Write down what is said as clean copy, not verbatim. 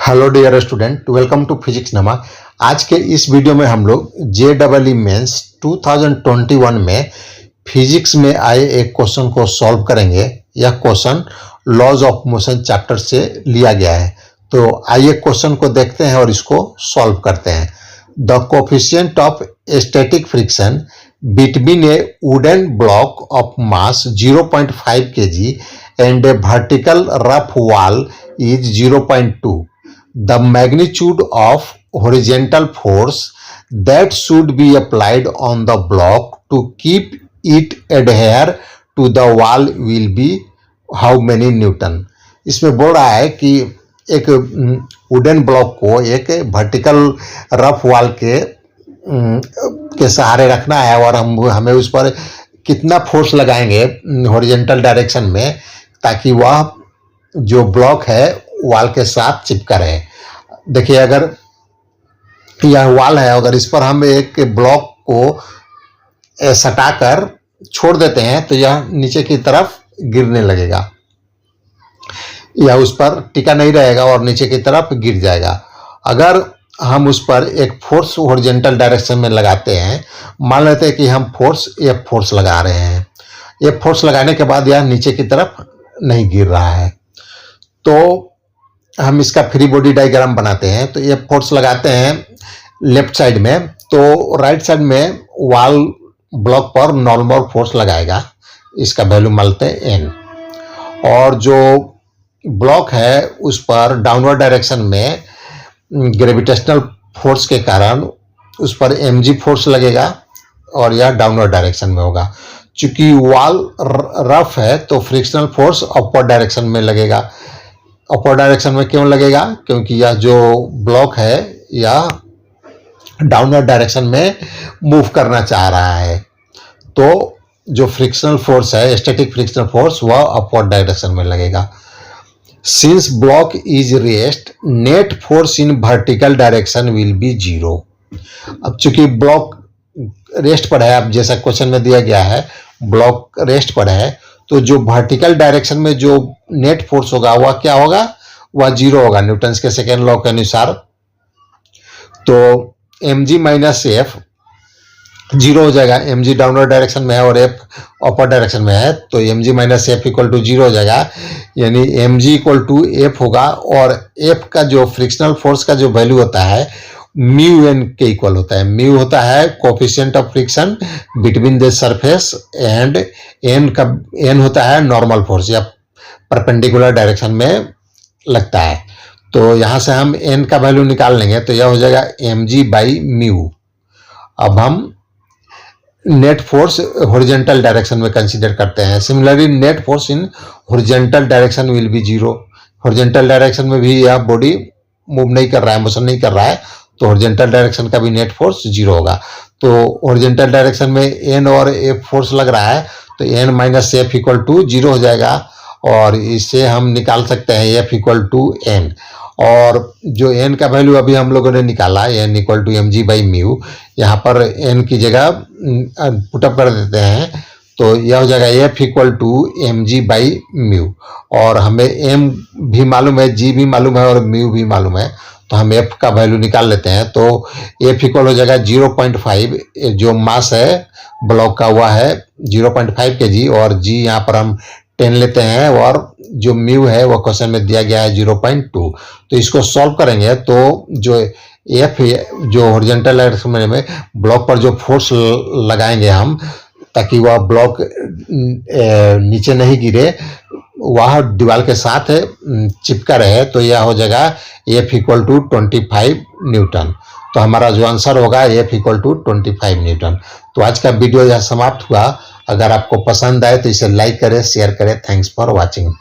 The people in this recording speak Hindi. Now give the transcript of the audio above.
Hello dear student, welcome to physics नमा। आज के इस वीडियो में हम लोग JEE मेंस 2021 में फिजिक्स में आए एक क्वेश्चन को सॉल्व करेंगे। यह question laws of motion chapter से लिया गया है। तो आइए क्वेश्चन को देखते हैं और इसको सॉल्व करते हैं। The coefficient of static friction between a wooden block of mass 0.5 kg and a vertical rough wall is 0.2. The magnitude of horizontal force that should be applied on the block to keep it adhere to the wall will be how many Newton? इसमें बोल रहा है कि एक वुडन ब्लॉक को एक वर्टिकल रफ वॉल के सहारे रखना है और हमें उस पर कितना फोर्स लगाएंगे हॉरिजॉन्टल डायरेक्शन में ताकि वह जो ब्लॉक है वॉल के साथ चिपका रहे। देखिए, अगर यह वॉल है, अगर इस पर हम एक ब्लॉक को सटाकर छोड़ देते हैं तो यह नीचे की तरफ गिरने लगेगा। यह उस पर टिका नहीं रहेगा और नीचे की तरफ गिर जाएगा। अगर हम उस पर एक फोर्स हॉरिजॉन्टल डायरेक्शन में लगाते हैं, मान लेते हैं कि हम F फोर्स लगा रहे हैं। F फोर्स लगाने के बाद यह नीचे की तरफ नहीं गिर रहा है, तो हम इसका फ्री बॉडी डायग्राम बनाते हैं। तो F फोर्स लगाते हैं लेफ्ट साइड में, तो राइट साइड में वॉल ब्लॉक पर नॉर्मल फोर्स लगाएगा। इसका वैल्यू मानते हैं N, और जो ब्लॉक है उस पर डाउनवर्ड डायरेक्शन में ग्रेविटेशनल फोर्स के कारण उस पर mg फोर्स लगेगा और यह डाउनवर्ड डायरेक्शन में होगा। चूंकि वॉल रफ है तो फ्रिक्शनल फोर्स अपवर्ड डायरेक्शन में लगेगा। अपवर्ड डायरेक्शन में क्यों लगेगा? क्योंकि यह जो ब्लॉक है यह डाउनवर्ड डायरेक्शन में मूव करना चाह रहा है, तो जो फ्रिक्शनल फोर्स है, स्टैटिक फ्रिक्शनल फोर्स, वह अपवर्ड डायरेक्शन में लगेगा। Since block is rest, net force in vertical direction will be 0. अब चूंकि ब्लॉक रेस्ट पर है, अब जैसा क्वेश्चन में दिया गया है ब्लॉक रेस्ट पर है, तो जो वर्टिकल डायरेक्शन में जो नेट फोर्स होगा वह क्या होगा? वह 0 होगा न्यूटन्स के सेकेंड लॉ के अनुसार। तो mg माइनस एफ 0 हो जाएगा। mg डाउनवर्ड डायरेक्शन में है और f अपर डायरेक्शन में है, तो mg minus f equal to 0 हो जाएगा। यानी mg इक्वल टू एफ होगा, और f का जो फ्रिक्शनल फोर्स का जो वैल्यू होता है म्यू एन के इक्वल होता है। म्यू होता है coefficient of friction between the surface, and n होता है नॉर्मल फोर्स या परपेंडिकुलर डायरेक्शन में लगता है। तो यहाँ से हम n का वैल्यू निकाल लेंगे, तो यह हो जाएगा mg बाई म्यू। अब हम नेट फोर्स हॉरिजॉन्टल डायरेक्शन में कंसीडर करते हैं। Similarly net force in horizontal direction will be 0। Horizontal direction में भी यह बॉडी मूव नहीं कर रहा है, मोशन नहीं कर रहा है, तो हॉरिजॉन्टल डायरेक्शन का भी नेट फोर्स 0 होगा। तो हॉरिजॉन्टल डायरेक्शन में n और f फोर्स लग रहा है, तो n minus f equal to 0 हो जाएगा, और इससे हम निकाल सकते हैं f इक्वल टू n। और जो n का वैल्यू अभी हम लोगों ने निकाला, n equal to mg by mu, यहाँ पर n की जगह पुटअप कर देते हैं, तो यह हो जाएगा f equal to mg by mu. और हमें m भी मालूम है, g भी मालूम है और म्यू भी मालूम है, तो हम f का वैल्यू निकाल लेते हैं। तो f इक्वल हो जाएगा 0.5, जो मास है ब्लॉक का हुआ है 0.5 kg, और g यहाँ पर हम 10 लेते हैं, और जो म्यू है वो क्वेश्चन में दिया गया है 0.2। तो इसको सॉल्व करेंगे तो जो एफ जो हॉरिजॉन्टल डायरेक्शन में ब्लॉक पर जो फोर्स लगाएंगे हम ताकि वह ब्लॉक नीचे नहीं गिरे, वह दीवार के साथ चिपका रहे, तो यह हो जाएगा एफ इक्वल टू 25 न्यूटन। तो हमारा जो आंसर होगा एफ इक्वल टू 25 न्यूटन। तो आज का वीडियो यह समाप्त हुआ। अगर आपको पसंद आए तो इसे लाइक करें, शेयर करें। Thanks for watching.